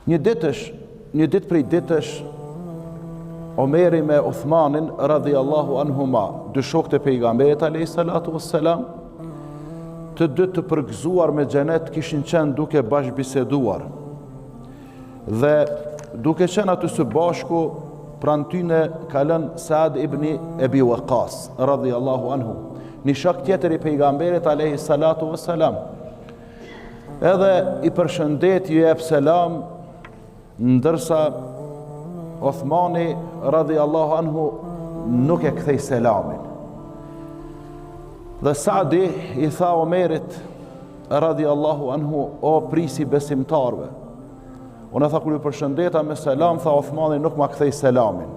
Një ditë prej ditësh, Omeri me Uthmanin radhiyallahu anhuma, dy shokët e pejgamberit alayhis salatu wassalam, të dy të përgëzuar me xhenet, kishin qenë duke bashkëbiseduar. Dhe duke qenë aty së bashku, pranë tyne ka lënë Saad ibn Abi Waqqas radhiyallahu anhu, një shok tjetër i pejgamberit alayhis salatu wassalam. Edhe i përshëndet, ju jep selam, ndërsa Uthmani radhiyallahu anhu nuk e kthej selamin. Dhe Saadi i tha Omerit radhiyallahu anhu, o prisi besimtarve. Unë tha, kur ju përshëndeta me selam, tha Uthmani nuk ma kthej selamin.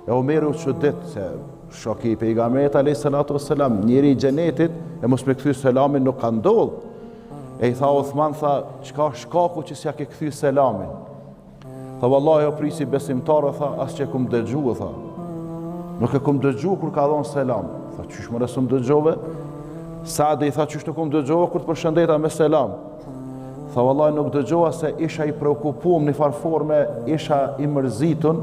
E Omeri u çudit se shoki i pejgamberit alayhis salatu wassalam, njeri i xhenetit, e mos me kthy selamin nuk ka ndodhur. E i tha Uthman, tha, çka shkaku që s'ja ke kthy selamin? Tha, vallahi o prisi besimtarë, tha, as që kum dëgju, tha. Nuk e kum dëgju kur ka dhënë selam. Tha, qysh më resum dëgjove? Saadi i tha, qysh nuk kum dëgjove kur të përshëndeta me selam? Tha, vallahi nuk dëgjova se isha i preokupum në farforme, isha i mërzitun,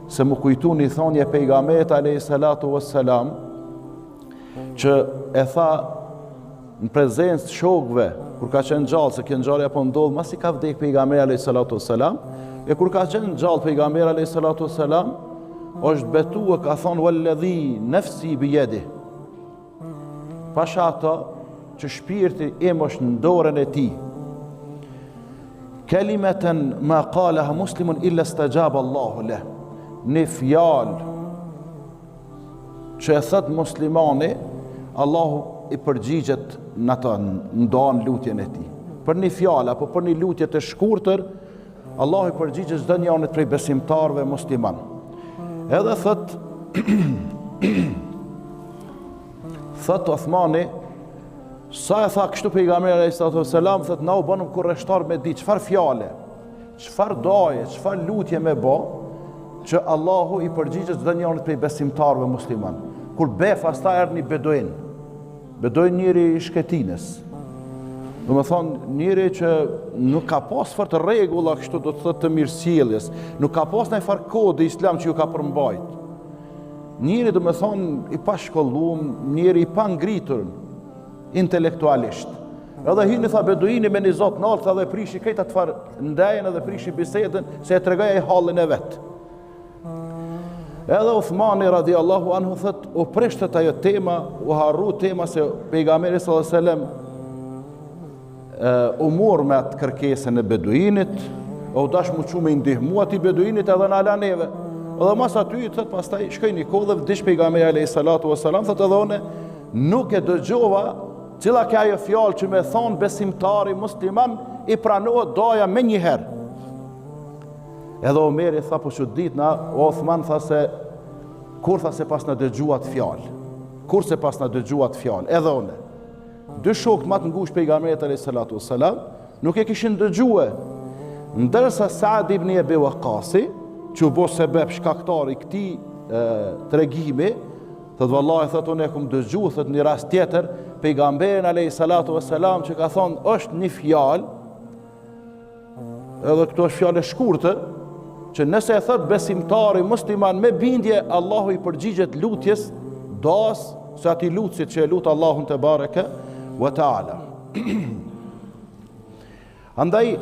se më kujtu një thonje pejgamberit alayhis salatu wassalam, që e tha në prezencë shokëve, kur ka qenë gjallë, se kjo ngjarje apo ndodh, masi ka vdek pejgamberi alayhis salatu wassalam, e kur ka qenë gjallë pejgamberi alayhis salatu wassalam, është betuar, ka thonë, walladhi nafsi biyadi. Pasha ato që shpirti im është në dorën e tij. Kalimatan ma qalaha muslimun illa istajaba Allahu leh. Një fjalë që e thot muslimani, Allahu i përgjigjet në ato, ndan lutjen e tij. Për një fjalë apo për një lutje të shkurtër, Allahu i përgjigjet çdo njërit prej besimtarëve musliman. Edhe thot Uthmani, sa e tha kështu pejgamberi alayhis salatu wassalam, thot, na u bënëm kurreshtar me di çfarë fjale, çfarë doje, çfarë lutje me bë, që Allahu i përgjigjet çdo njërit prej besimtarëve musliman. Kur befasta erdhi një beduin njëri i Shketinës. Do më thonë, njëri që nuk ka pas fort rregulla, kështu do të thotë të mirësjelljes, nuk ka pas ndonjë far kod islam që ju ka përmbajt. Njëri do më thonë i pashkolluar, njëri i pangritur intelektualisht. Edhe hini, tha, beduini me një zot nalt, edhe prishi këta të farë ndajën, edhe prishi bisedën, se e tregoj ai hallin e vet. Edhe Uthmani radhiyallahu anhu thot, u preshtet ajo tema, u harru tema se pejgamberi sallallahu alaihi wasallam u mor me atë kërkesën e beduinit, u dash mu çu me ndihmu atij beduinit edhe na la neve. Edhe mas aty thot, pastaj shkoi një kohë dhe vdiq pejgamberi alayhis salatu wassalam, thot, edhe unë nuk e dëgjova cila ka ajo fjalë që me thon besimtari musliman i pranohet doja me një herë. Edhe Omeri tha, po çudit na, Uthman tha se kur tha se pas na dëgjuat fjalë. Kur se pas na dëgjuat fjalë, edhe unë. Dy shokët më të ngushtë pejgamberit alayhis salatu wassalam nuk e kishin dëgjuar. Ndërsa Saad ibn Abi Waqqas, që u bë sebeb shkaktari i këtij tregimi, thot, vallahi, thot, unë e kum dëgjuar, thot, një rast tjetër pejgamberin alayhis salatu wassalam që ka thonë, është një fjalë, edhe këto është fjalë e shkurtër, që nëse e thot besimtari musliman me bindje, Allahu i përgjigjet lutjes das se atij lutësit që e lut Allahun te bareke wa taala. Andaj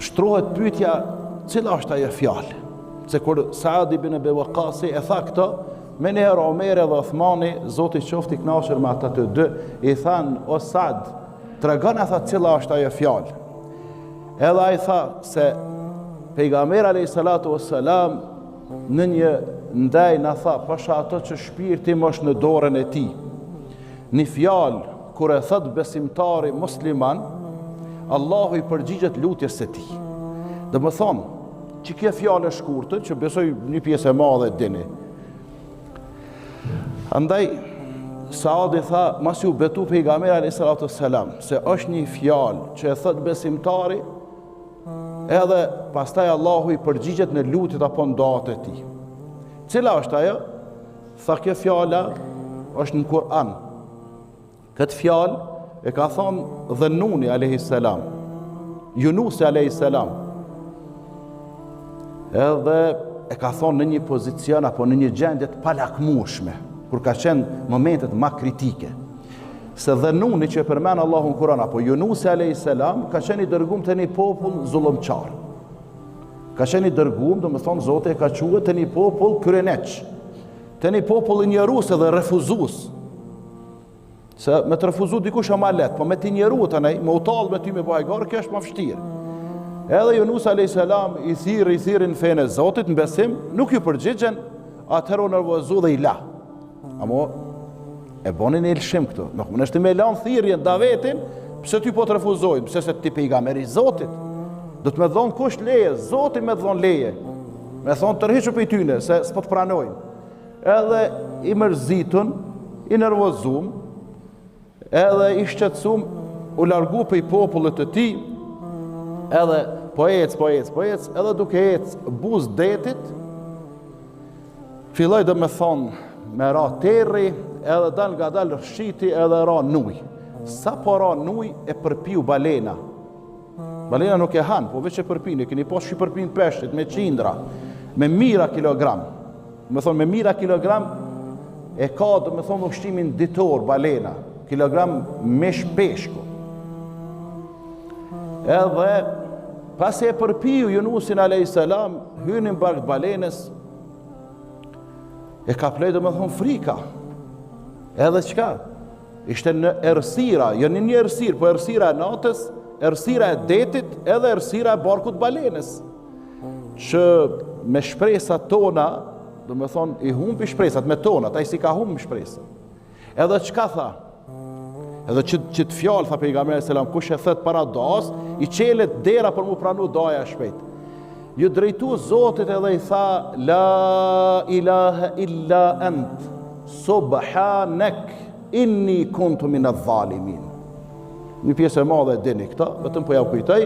shtrohet pyetja, cila është ajo fjalë? Se kur Saad ibn Abi Waqqas e tha këto, me njëherë Omeri dhe Uthmani, Zoti qoftë i kënaqur me ata të dy, i thanë, o Saad, tregon ata cila është ajo fjalë. Edhe ai tha se pejgamberi alayhis salatu wassalam në një ndaj na tha, pasha ato që shpirti më është në dorën e tij. Një fjalë kur e thot besimtari musliman, Allahu i përgjigjet lutjes së tij. Do të thonë, që kjo fjalë e shkurtër, që besoj një pjesë e madhe dini. Andaj Saadi tha, mas ju betu pejgamberi alayhis salatu wassalam se është një fjalë që e thot besimtari, edhe pastaj Allahu i përgjigjet në lutjet apo ndat e tij. Cila është ajo? Tha, kjo fjala është në Kur'an. Këtë fjalë e ka thonë Dhënuni alayhis salam. Yunusi a.s. Edhe e ka thonë në një pozicion apo në një gjendje të palakmueshme, kur ka qenë momentet ma kritike. Se dhe Nuni që e përmen Allahu në Kur'an, apo Yunusi a.s. ka qenë i dërguar të një popull zullumçar. Ka qenë i dërguar, do më thonë Zoti e ka quajtur të një popull kryreneq, të një popull i njerus edhe refuzus. Se me të refuzu dikush ma let, po me t'i njeru të nej, me utallë me ty me bajgarë, kjo është ma vështirë. Edhe Yunus a.s. i thiri në fejnë e Zotit, në besim, nuk ju përgjigjen, atëherë u nervozu dhe i la. Amo, e bonin e lëshim këtu. Nuk më nështë me lanë thirjen, davetin, pëse ty po të refuzojnë, pëse se ti pejgamberi Zotit. Do të me dhonë kush leje, Zotit me dhonë leje. Me thonë tërhiqu për i tyne, se s'po të pranojnë. Edhe i mërzitun, i nervozum, edhe i shqetsum, u largu për i popullet të ti, edhe po ec, edhe duke ec buz detit, filloj dhe me thonë, me ra terri, edhe dal nga dal rëshiti, edhe ra nuj. Sa po ra nuj e përpiu balena. Balena nuk e hanë, po veç e përpini, keni po shi përpin peshtit, me qindra, me mira kilogram. Me thonë, me mira kilogram, e ka, dhe me thonë, ushqimin ditor, balena, kilogram mesh peshku. Edhe, pas e përpiju Yunusin a.s. hynin bark balenës, e ka plej dhe me thonë frika. Edhe qka? Ishte në errësira, jo një errësirë, po errësira e natës, errësira e detit, edhe errësira e barkut balenës. Që me shpresat tona, dhe me thonë, i humbi shpresat me tona, ta i si ka humbi shpresat. Edhe qka tha? Edhe që të fjallë, tha pejgamberi selam, kush e thët para doas, i qelet dera për mu pranu doja shpejt. Ju drejtu Zotit edhe i tha, la ilaha illa ant, subhanek, inni kuntu minadh dhalimin. Një pjesë e madhe e dini këta, vetëm po ja kujtoj,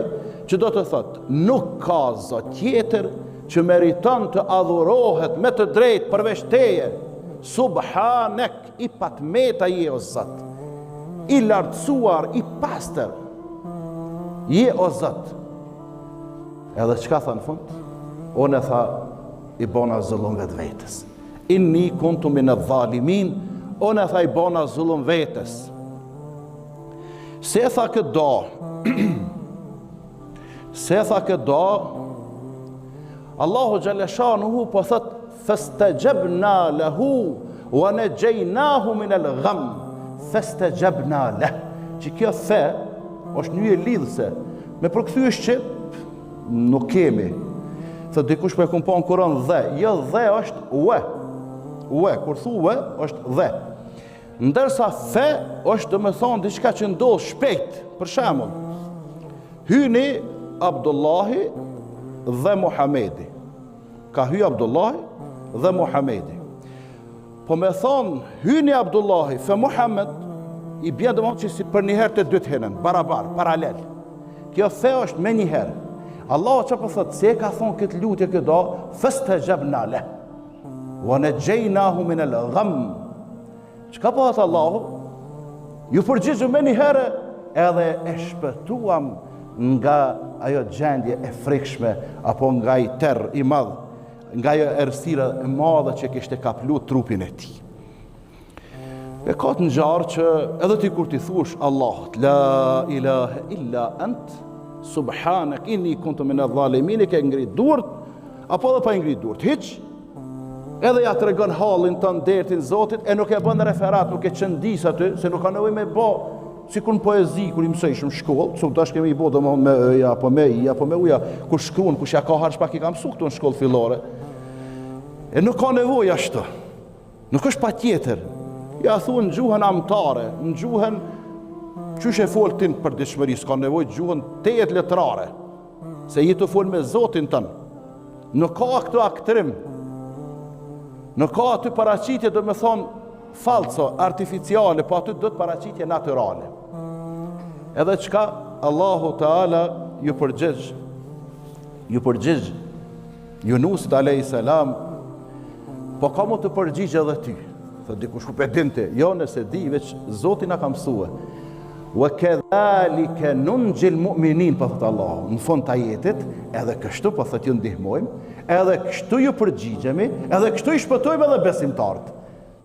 që do të thëtë, nuk ka Zot tjetër që meriton të adhurohet me të drejtë përveç teje. Subhanek, i patmeta je o Zot, i lartësuar, i pastër, je o Zot. Edhe qka tha në fund? Unë e tha, i bona zullum vetë vetës. Inni kuntu minadh dhalimin, unë e tha, i bona zullum vetës. Se e tha këtë do, Allahu Gjaleshanuhu po thët, fastajabna lahu, wa najaynahu min al-gham, fastajabna leh. Që kjo the, është një lidhëse, me përkthyes që nuk kemi. Thë dikush për e kumë po në Kur'an dhe, jo dhe është ue, kur thu ue, është dhe. Ndërsa fe është dhe me thonë diçka që ndodhë shpejt, për shembull. Hyni Abdullahi dhe Muhamedi. Ka hy Abdullahi dhe Muhamedi. Po me thonë, hyni Abdullahi fe Muhammed, i bjen dhe më që si për njëherë të dytë henën, barabar, paralel. Kjo fe është me njëherë. Allah që për thëtë, se ka thonë këtë lutje këdo, fastajabna leh, wa najaynahu min al-gham. Çka po thëtë Allahu? Ju përgjigju me një herë, edhe e shpëtuam nga ajo gjendje e frikshme, apo nga i terr i madh, nga ajo errësira e madhe që kishte kaplu trupin e tij. E ka të ngjarë që edhe ti kur ti thush Allahut, la ilaha illa ant, subhanak inni kuntu minadh dhalimin, ke ngrit durt, apo edhe pa ngrit durt, hiç. Edhe ja tregon hallin tënd dertin Zotit, e nuk e bën referat, nuk e qëndis aty, se nuk ka nevojë me bë, sikur në poezi kur i mësojshëm shkollë, pse tash kemi i bë domthon me ja apo me i apo me uja, kur shkruan kush ja ka harç pak i ka mësuar këtu në shkollë fillore. E nuk ka nevojë ashtu. Nuk është patjetër. Ja thuan gjuhën amtare, në gjuhën qysh e fol ti për dëshmëri, s'ka nevojë gjuhën tejet letrare. Se je të fol me Zotin tën. Nuk ka këtu aktrim. Nuk ka aty paraqitje, do me thonë falso, artificiale, po aty do të paraqitje natyrale. Edhe çka Allahu Teala ju përgjigj Yunusit alayhis salam, po ka mu të përgjigj edhe ty. Thë dikush ku pe dinte, jo nëse di, veç Zoti na ka mësue. Wa kadhalika nunjil mu'minin, po thot Allahu në fund të ajetit, edhe kështu po thot ju ndihmojmë, edhe kështu ju përgjigjemi, edhe kështu i shpëtojmë edhe besimtarët.